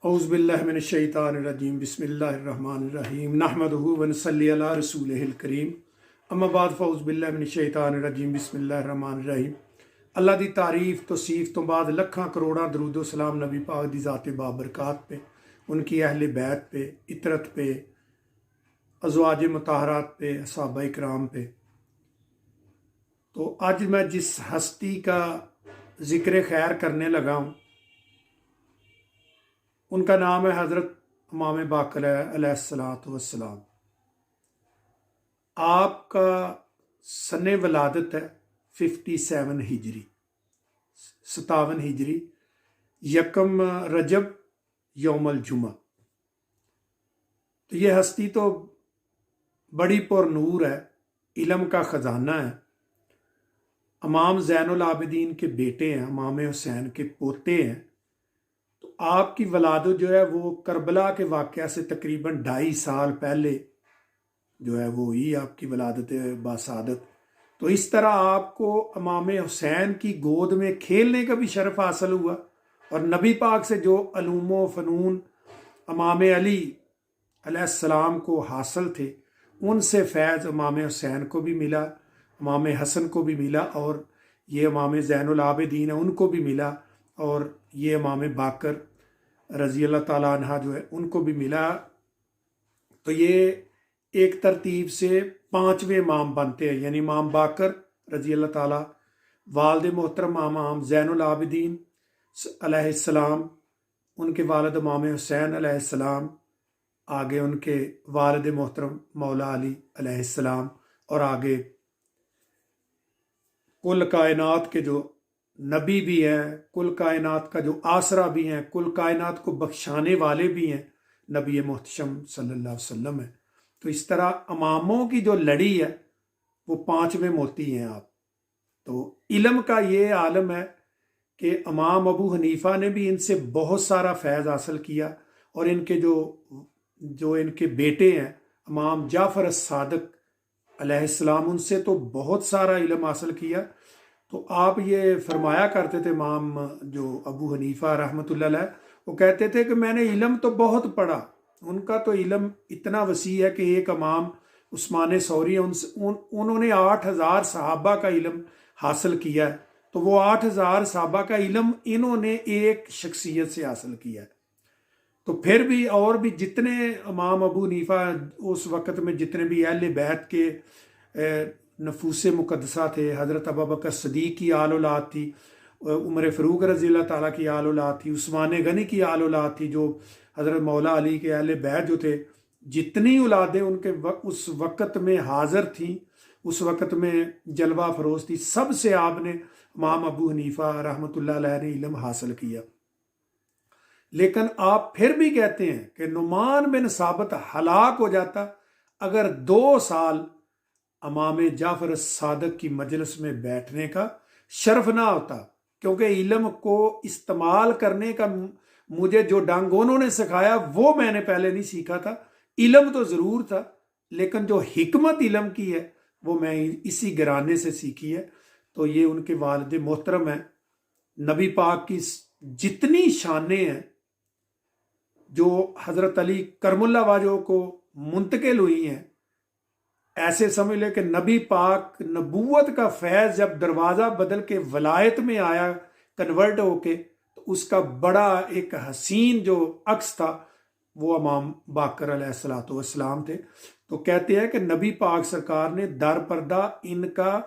اعوذ باللہ من الشیطان الرجیم بسم اللہ الرحمن الرحیم نحمدہ ونصلی علی رسولہ الکریم اما بعد فاعوذ باللہ من الشیطان الرجیم بسم اللہ الرحمن الرحیم۔ اللہ دی تعریف توصیف تو بعد لکھاں کروڑاں درود و سلام نبی پاک دی ذات بابرکات پہ، ان کی اہل بیت پہ، اطرت پہ، ازواج مطہرات پہ، صحابہ کرام پہ۔ تو آج میں جس ہستی کا ذکر خیر کرنے لگا ہوں ان کا نام ہے حضرت امام باقر علیہ السلام۔ آپ کا سن ولادت ہے 57 ہجری، 57 ہجری، یکم رجب یوم الجمعہ۔ تو یہ ہستی تو بڑی پر نور ہے، علم کا خزانہ ہے، امام زین العابدین کے بیٹے ہیں، امام حسین کے پوتے ہیں۔ تو آپ کی ولادت جو ہے وہ کربلا کے واقعہ سے تقریباً 2.5 سال پہلے جو ہے وہ ہوئی آپ کی ولادت باسعادت۔ تو اس طرح آپ کو امام حسین کی گود میں کھیلنے کا بھی شرف حاصل ہوا، اور نبی پاک سے جو علوم و فنون امام علی علیہ السلام کو حاصل تھے ان سے فیض امام حسین کو بھی ملا، امام حسن کو بھی ملا، اور یہ امام زین العابدین ہیں ان کو بھی ملا، اور یہ امام باقر رضی اللہ تعالیٰ عنہ جو ہے ان کو بھی ملا۔ تو یہ ایک ترتیب سے 5ویں امام بنتے ہیں، یعنی امام باقر رضی اللہ تعالیٰ، والد محترم امام زین العابدین علیہ السلام، ان کے والد امام حسین علیہ السلام، آگے ان کے والد محترم مولا علی علیہ السلام، اور آگے کل کائنات کے جو نبی بھی ہیں، کل کائنات کا جو آسرا بھی ہیں، کل کائنات کو بخشانے والے بھی ہیں، نبی محتشم صلی اللہ علیہ وسلم ہے۔ تو اس طرح اماموں کی جو لڑی ہے وہ 5ویں موتی ہیں آپ۔ تو علم کا یہ عالم ہے کہ امام ابو حنیفہ نے بھی ان سے بہت سارا فیض حاصل کیا، اور ان کے جو ان کے بیٹے ہیں امام جعفر الصادق علیہ السلام، ان سے تو بہت سارا علم حاصل کیا۔ تو آپ یہ فرمایا کرتے تھے امام جو ابو حنیفہ رحمۃ اللہ علیہ، وہ کہتے تھے کہ میں نے علم تو بہت پڑھا، ان کا تو علم اتنا وسیع ہے کہ ایک امام عثمان ثوری ہیں، انہوں نے 8000 صحابہ کا علم حاصل کیا ہے۔ تو وہ 8000 صحابہ کا علم انہوں نے ایک شخصیت سے حاصل کیا ہے۔ تو پھر بھی اور بھی جتنے امام ابو حنیفہ اس وقت میں جتنے بھی اہل بیت کے نفوس مقدسہ تھے، حضرت ابوبکر صدیق کی آل اولاد تھی، عمر فاروق رضی اللہ تعالیٰ کی آل اولاد تھی، عثمان غنی کی آل اولاد تھی، جو حضرت مولا علی کے اہل بیت جو تھے، جتنی اولادیں ان کے اس وقت میں حاضر تھیں، اس وقت میں جلوہ فروز تھی، سب سے آپ نے امام ابو حنیفہ رحمۃ اللہ علیہ نے علم حاصل کیا۔ لیکن آپ پھر بھی کہتے ہیں کہ نعمان بن ثابت ہلاک ہو جاتا اگر 2 سال امام جعفر الصادق کی مجلس میں بیٹھنے کا شرف نہ ہوتا، کیونکہ علم کو استعمال کرنے کا مجھے جو ڈنگ انہوں نے سکھایا وہ میں نے پہلے نہیں سیکھا تھا۔ علم تو ضرور تھا، لیکن جو حکمت علم کی ہے وہ میں اسی گھرانے سے سیکھی ہے۔ تو یہ ان کے والد محترم ہیں۔ نبی پاک کی جتنی شانیں ہیں جو حضرت علی کرم اللہ وجہہ کو منتقل ہوئی ہیں، ایسے سمجھ لے کہ نبی پاک نبوت کا فیض جب دروازہ بدل کے ولایت میں آیا کنورٹ ہو کے، تو اس کا بڑا ایک حسین جو عکس تھا وہ امام باقر علیہ السلام تھے۔ تو کہتے ہیں کہ نبی پاک سرکار نے در پردہ ان کا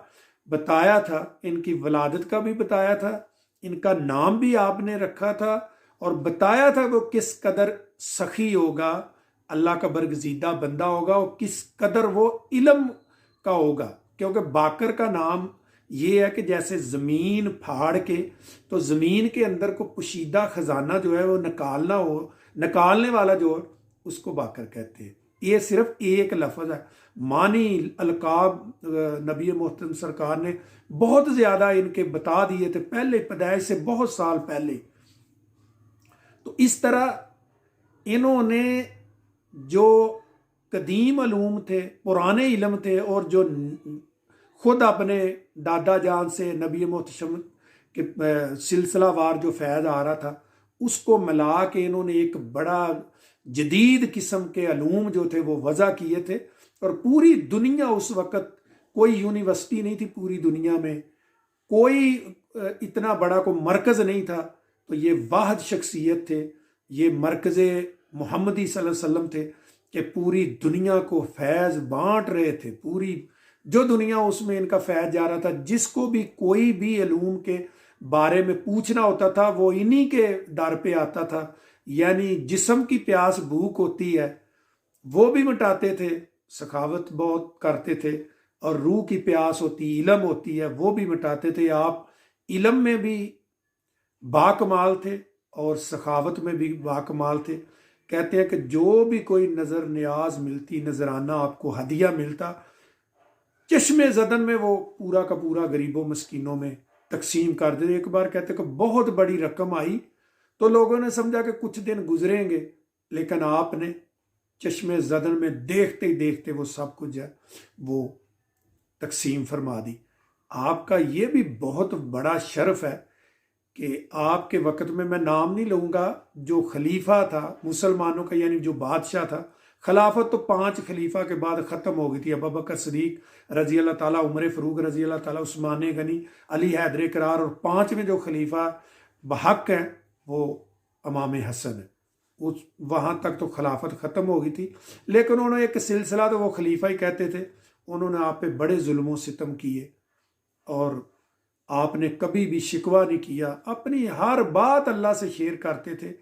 بتایا تھا، ان کی ولادت کا بھی بتایا تھا، ان کا نام بھی آپ نے رکھا تھا، اور بتایا تھا وہ کس قدر سخی ہوگا، اللہ کا برگزیدہ بندہ ہوگا، اور کس قدر وہ علم کا ہوگا۔ کیونکہ باقر کا نام یہ ہے کہ جیسے زمین پھاڑ کے تو زمین کے اندر کو پوشیدہ خزانہ جو ہے وہ نکالنے والا جو ہے اس کو باقر کہتے ہیں۔ یہ صرف ایک لفظ ہے، معنی القاب نبی محترم سرکار نے بہت زیادہ ان کے بتا دیے تھے پہلے، پیدائش سے بہت سال پہلے۔ تو اس طرح انہوں نے جو قدیم علوم تھے، پرانے علم تھے، اور جو خود اپنے دادا جان سے نبی محتشم کے سلسلہ وار جو فیض آ رہا تھا اس کو ملا کے انہوں نے ایک بڑا جدید قسم کے علوم جو تھے وہ وضع کیے تھے، اور پوری دنیا اس وقت کوئی یونیورسٹی نہیں تھی، پوری دنیا میں کوئی اتنا بڑا کوئی مرکز نہیں تھا، تو یہ واحد شخصیت تھے، یہ مرکز محمدی صلی اللہ علیہ وسلم تھے کہ پوری دنیا کو فیض بانٹ رہے تھے، پوری جو دنیا اس میں ان کا فیض جا رہا تھا، جس کو بھی کوئی بھی علوم کے بارے میں پوچھنا ہوتا تھا وہ انہی کے در پہ آتا تھا۔ یعنی جسم کی پیاس بھوک ہوتی ہے وہ بھی مٹاتے تھے، سخاوت بہت کرتے تھے، اور روح کی پیاس ہوتی، علم ہوتی ہے، وہ بھی مٹاتے تھے۔ آپ علم میں بھی باکمال تھے اور سخاوت میں بھی باکمال تھے۔ کہتے ہیں کہ جو بھی کوئی نظر نیاز ملتی، نذرانہ آپ کو ہدیہ ملتا، چشم زدن میں وہ پورا کا پورا غریبوں مسکینوں میں تقسیم کر دیتے۔ ایک بار کہتے کہ بہت بڑی رقم آئی تو لوگوں نے سمجھا کہ کچھ دن گزریں گے، لیکن آپ نے چشم زدن میں دیکھتے ہی دیکھتے وہ سب کچھ ہے وہ تقسیم فرما دی۔ آپ کا یہ بھی بہت بڑا شرف ہے کہ آپ کے وقت میں نام نہیں لوں گا، جو خلیفہ تھا مسلمانوں کا، یعنی جو بادشاہ تھا، خلافت تو 5 خلیفہ کے بعد ختم ہو گئی تھی، ابوبکر صدیق رضی اللہ تعالیٰ، عمر فاروق رضی اللہ تعالیٰ، عثمان غنی، علی حیدر کرار، اور 5ویں جو خلیفہ بحق ہیں وہ امام حسن ہے۔ وہاں تک تو خلافت ختم ہو گئی تھی، لیکن انہوں نے ایک سلسلہ، تو وہ خلیفہ ہی کہتے تھے، انہوں نے آپ پہ بڑے ظلم و ستم کیے، اور آپ نے کبھی بھی شکوہ نہیں کیا، اپنی ہر بات اللہ سے شیئر کرتے تھے۔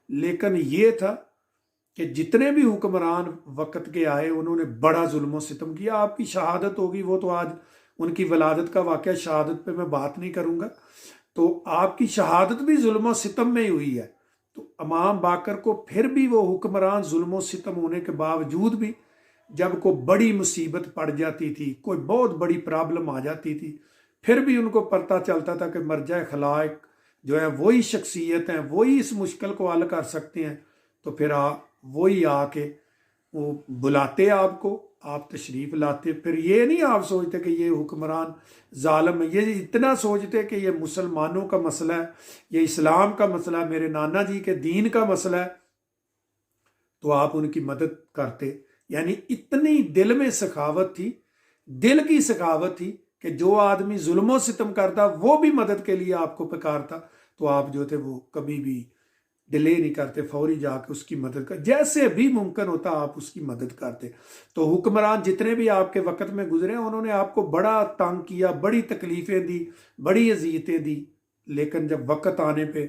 لیکن یہ تھا کہ جتنے بھی حکمران وقت کے آئے انہوں نے بڑا ظلم و ستم کیا۔ آپ کی شہادت ہوگی، وہ تو آج ان کی ولادت کا واقعہ، شہادت پہ میں بات نہیں کروں گا، تو آپ کی شہادت بھی ظلم و ستم میں ہی ہوئی ہے۔ تو امام باقر کو پھر بھی وہ حکمران ظلم و ستم ہونے کے باوجود بھی جب کوئی بڑی مصیبت پڑ جاتی تھی، کوئی بہت بڑی پرابلم آ جاتی تھی، پھر بھی ان کو پتہ چلتا تھا کہ مرجع خلائق جو ہے وہی شخصیت ہیں، وہی اس مشکل کو حل کر سکتے ہیں، تو پھر وہی آ کے وہ بلاتے آپ کو، آپ تشریف لاتے۔ پھر یہ نہیں آپ سوچتے کہ یہ حکمران ظالم ہے، یہ اتنا سوچتے کہ یہ مسلمانوں کا مسئلہ ہے، یہ اسلام کا مسئلہ ہے، میرے نانا جی کے دین کا مسئلہ ہے، تو آپ ان کی مدد کرتے۔ یعنی اتنی دل میں سخاوت تھی، دل کی سخاوت تھی کہ جو آدمی ظلم و ستم کرتا وہ بھی مدد کے لیے آپ کو پکارتا، تو آپ جو تھے وہ کبھی بھی ڈیلے نہیں کرتے، فوری جا کے اس کی مدد کر، جیسے بھی ممکن ہوتا آپ اس کی مدد کرتے۔ تو حکمران جتنے بھی آپ کے وقت میں گزرے انہوں نے آپ کو بڑا تنگ کیا، بڑی تکلیفیں دی، بڑی اذیتیں دی، لیکن جب وقت آنے پہ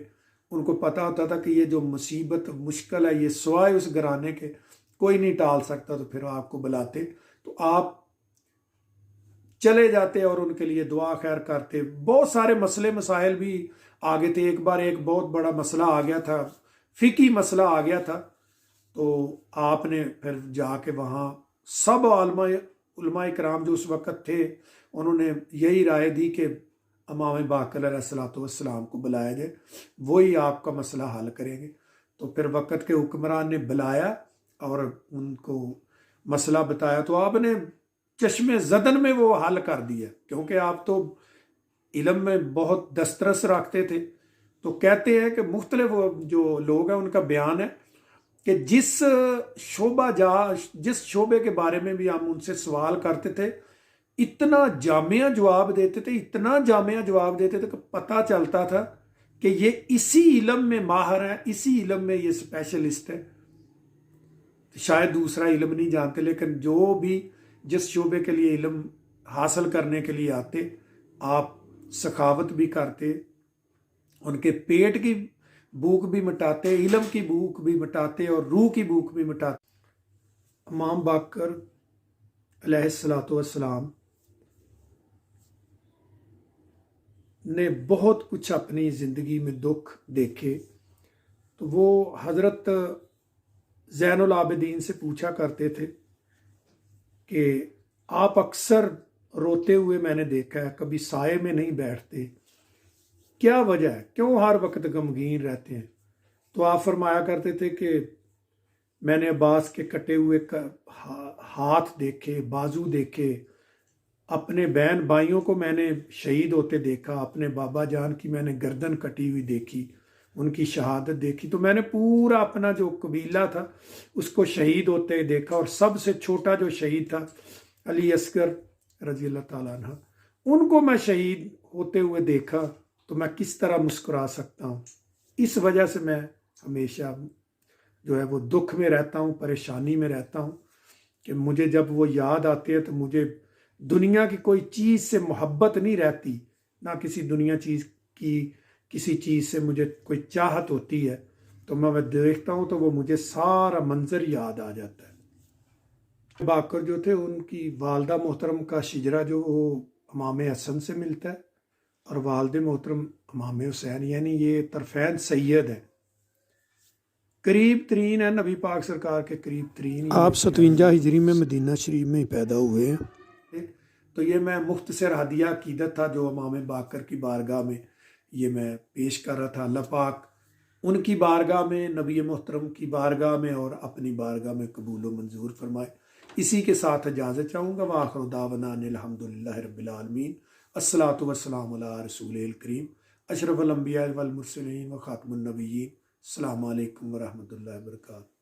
ان کو پتا ہوتا تھا کہ یہ جو مصیبت مشکل ہے یہ سوائے اس گھرانے کے کوئی نہیں ٹال سکتا، تو پھر آپ کو بلاتے، تو آپ چلے جاتے اور ان کے لیے دعا خیر کرتے۔ بہت سارے مسئلے مسائل بھی آگے تھے۔ ایک بار ایک بہت بڑا مسئلہ آ گیا تھا، فقہی مسئلہ آ گیا تھا، تو آپ نے پھر جا کے وہاں سب علماء کرام جو اس وقت تھے انہوں نے یہی رائے دی کہ امام باقر علیہ السلام کو بلایا جائے، وہی آپ کا مسئلہ حل کریں گے۔ تو پھر وقت کے حکمران نے بلایا اور ان کو مسئلہ بتایا، تو آپ نے چشم زدن میں وہ حل کر دیا، کیونکہ آپ تو علم میں بہت دسترس رکھتے تھے۔ تو کہتے ہیں کہ مختلف جو لوگ ہیں ان کا بیان ہے کہ جس شعبے کے بارے میں بھی ہم ان سے سوال کرتے تھے اتنا جامعہ جواب دیتے تھے، اتنا جامعہ جواب دیتے تھے کہ پتہ چلتا تھا کہ یہ اسی علم میں ماہر ہے، اسی علم میں یہ اسپیشلسٹ ہے، شاید دوسرا علم نہیں جانتے، لیکن جو بھی جس شعبے کے لیے علم حاصل کرنے کے لیے آتے آپ سخاوت بھی کرتے، ان کے پیٹ کی بھوک بھی مٹاتے، علم کی بھوک بھی مٹاتے اور روح کی بھوک بھی مٹاتے۔ امام باقر علیہ السلام نے بہت کچھ اپنی زندگی میں دکھ دیکھے، تو وہ حضرت زین العابدین سے پوچھا کرتے تھے کہ آپ اکثر روتے ہوئے میں نے دیکھا ہے، کبھی سائے میں نہیں بیٹھتے، کیا وجہ ہے، کیوں ہر وقت غمگین رہتے ہیں؟ تو آپ فرمایا کرتے تھے کہ میں نے عباس کے کٹے ہوئے ہاتھ دیکھے، بازو دیکھے، اپنے بہن بھائیوں کو میں نے شہید ہوتے دیکھا، اپنے بابا جان کی میں نے گردن کٹی ہوئی دیکھی، ان کی شہادت دیکھی تو میں نے پورا اپنا جو قبیلہ تھا اس کو شہید ہوتے دیکھا، اور سب سے چھوٹا جو شہید تھا علی اصغر رضی اللہ تعالیٰ عنہ، ان کو میں شہید ہوتے ہوئے دیکھا تو میں کس طرح مسکرا سکتا ہوں؟ اس وجہ سے میں ہمیشہ جو ہے وہ دکھ میں رہتا ہوں، پریشانی میں رہتا ہوں کہ مجھے جب وہ یاد آتے ہیں تو مجھے دنیا کی کوئی چیز سے محبت نہیں رہتی، نہ کسی دنیا چیز کی کسی چیز سے مجھے کوئی چاہت ہوتی ہے، تو میں دیکھتا ہوں تو وہ مجھے سارا منظر یاد آ جاتا ہے۔ باقر جو تھے ان کی والدہ محترم کا شجرہ جو وہ امام حسن سے ملتا ہے، اور والد محترم امام حسین، یعنی یہ طرفین سید ہیں، قریب ترین ہے نبی پاک سرکار کے قریب ترین۔ آپ 57 ہجری میں مدینہ شریف میں ہی پیدا ہوئے ہیں، تو یہ میں مختصر ہدیہ عقیدت تھا جو امام باقر کی بارگاہ میں یہ میں پیش کر رہا تھا۔ اللہ پاک ان کی بارگاہ میں، نبی محترم کی بارگاہ میں اور اپنی بارگاہ میں قبول و منظور فرمائے۔ اسی کے ساتھ اجازت چاہوں گا۔ وآخر دعوانا ان الحمدللہ رب العالمین، الصلاۃ والسلام علی رسول الکریم اشرف الانبیاء والمرسلین و خاتم النبیین۔ السلام علیکم ورحمۃ اللہ وبرکاتہ۔